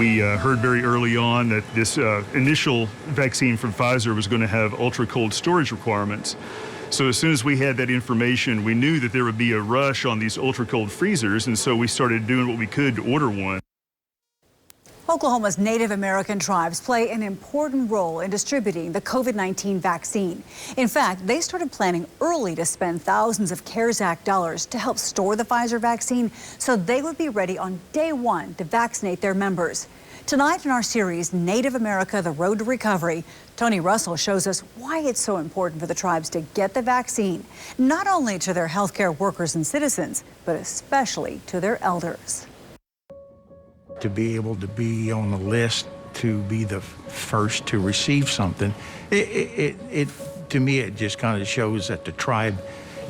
we heard very early on that this initial vaccine from Pfizer was going to have ultra-cold storage requirements. So as soon as we had that information, we knew that there would be a rush on these ultra-cold freezers, and so we started doing what we could to order one. Oklahoma's Native American tribes play an important role in distributing the COVID-19 vaccine. In fact, they started planning early to spend thousands of CARES Act dollars to help store the Pfizer vaccine so they would be ready on day one to vaccinate their members. Tonight in our series, Native America, The Road to Recovery, Tony Russell shows us why it's so important for the tribes to get the vaccine, not only to their healthcare workers and citizens, but especially to their elders. To be able to be on the list, to be the first to receive something, to me, it just kind of shows that the tribe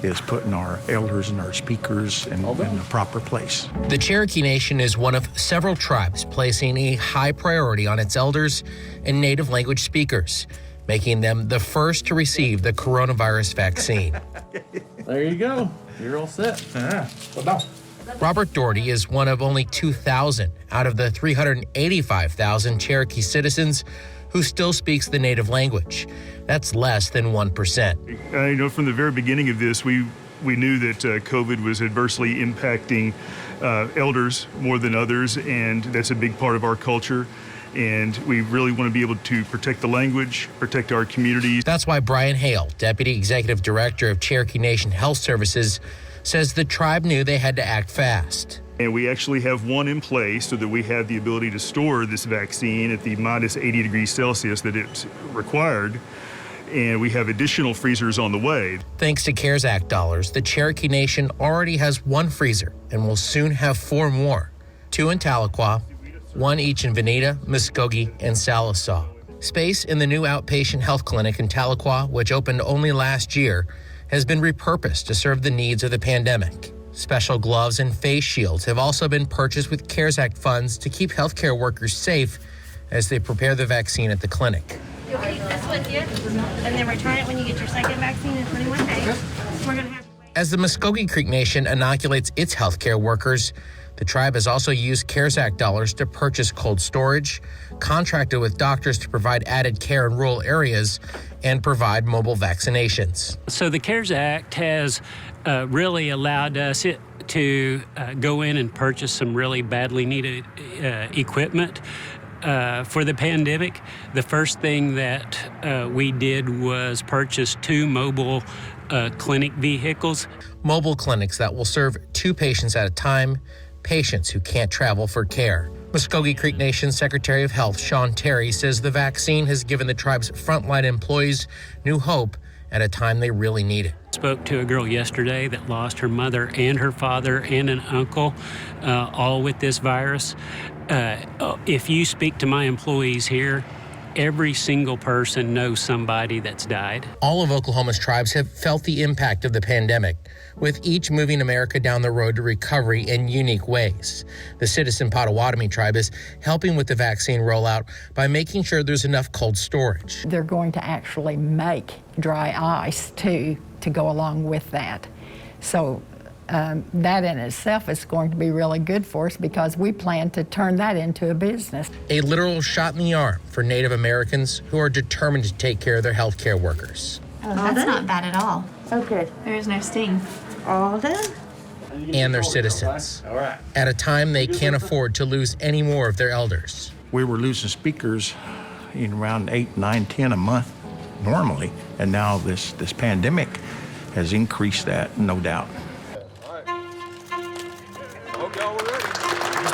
is putting our elders and our speakers in the proper place. The Cherokee Nation is one of several tribes placing a high priority on its elders and native language speakers, making them the first to receive the coronavirus vaccine. There you go. You're all set. Robert Doherty is one of only 2,000 out of the 385,000 Cherokee citizens who still speaks the native language. That's less than 1%. From the very beginning of this, we knew that COVID was adversely impacting elders more than others, and that's a big part of our culture. And we really want to be able to protect the language, protect our communities. That's why Brian Hale, Deputy Executive Director of Cherokee Nation Health Services, says the tribe knew they had to act fast. And we actually have one in place so that we have the ability to store this vaccine at the minus 80 degrees Celsius that it's required. And we have additional freezers on the way. Thanks to CARES Act dollars, the Cherokee Nation already has one freezer and will soon have 4 more, 2 in Tahlequah, 1 each in Veneta, Muskogee, and Sallisaw. Space in the new outpatient health clinic in Tahlequah, which opened only last year, has been repurposed to serve the needs of the pandemic. Special gloves and face shields have also been purchased with CARES Act funds to keep healthcare workers safe as they prepare the vaccine at the clinic. You'll take this with you and then return it when you get your second vaccine in 21 days. We're going to have. As the Muskogee Creek Nation inoculates its healthcare workers, the tribe has also used CARES Act dollars to purchase cold storage, contracted with doctors to provide added care in rural areas, and provide mobile vaccinations. So the CARES Act has really allowed us to go in and purchase some really badly needed equipment for the pandemic. The first thing that we did was purchase 2 mobile clinic vehicles. Mobile clinics that will serve 2 patients at a time, patients who can't travel for care. Muskogee Creek Nation Secretary of Health Sean Terry says the vaccine has given the tribe's frontline employees new hope at a time they really need it. Spoke to a girl yesterday that lost her mother and her father and an uncle, all with this virus. If you speak to my employees here, every single person knows somebody that's died. All of Oklahoma's tribes have felt the impact of the pandemic, with each moving America down the road to recovery in unique ways. The Citizen Potawatomi tribe is helping with the vaccine rollout by making sure there's enough cold storage. They're going to actually make dry ice to go along with that. So that in itself is going to be really good for us because we plan to turn that into a business. A literal shot in the arm for Native Americans who are determined to take care of their healthcare workers. Oh, that's not bad at all. Oh, good. There is no sting. All done. And their citizens. All right. At a time they can't afford to lose any more of their elders. We were losing speakers in around 8, 9, 10 a month normally, and now this pandemic has increased that, no doubt.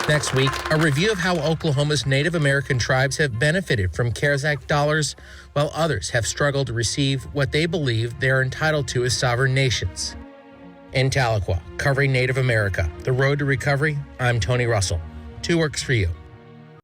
Next week, a review of how Oklahoma's Native American tribes have benefited from CARES Act dollars, while others have struggled to receive what they believe they are entitled to as sovereign nations. In Tahlequah, covering Native America, The Road to Recovery, I'm Tony Russell. 2 Works for You.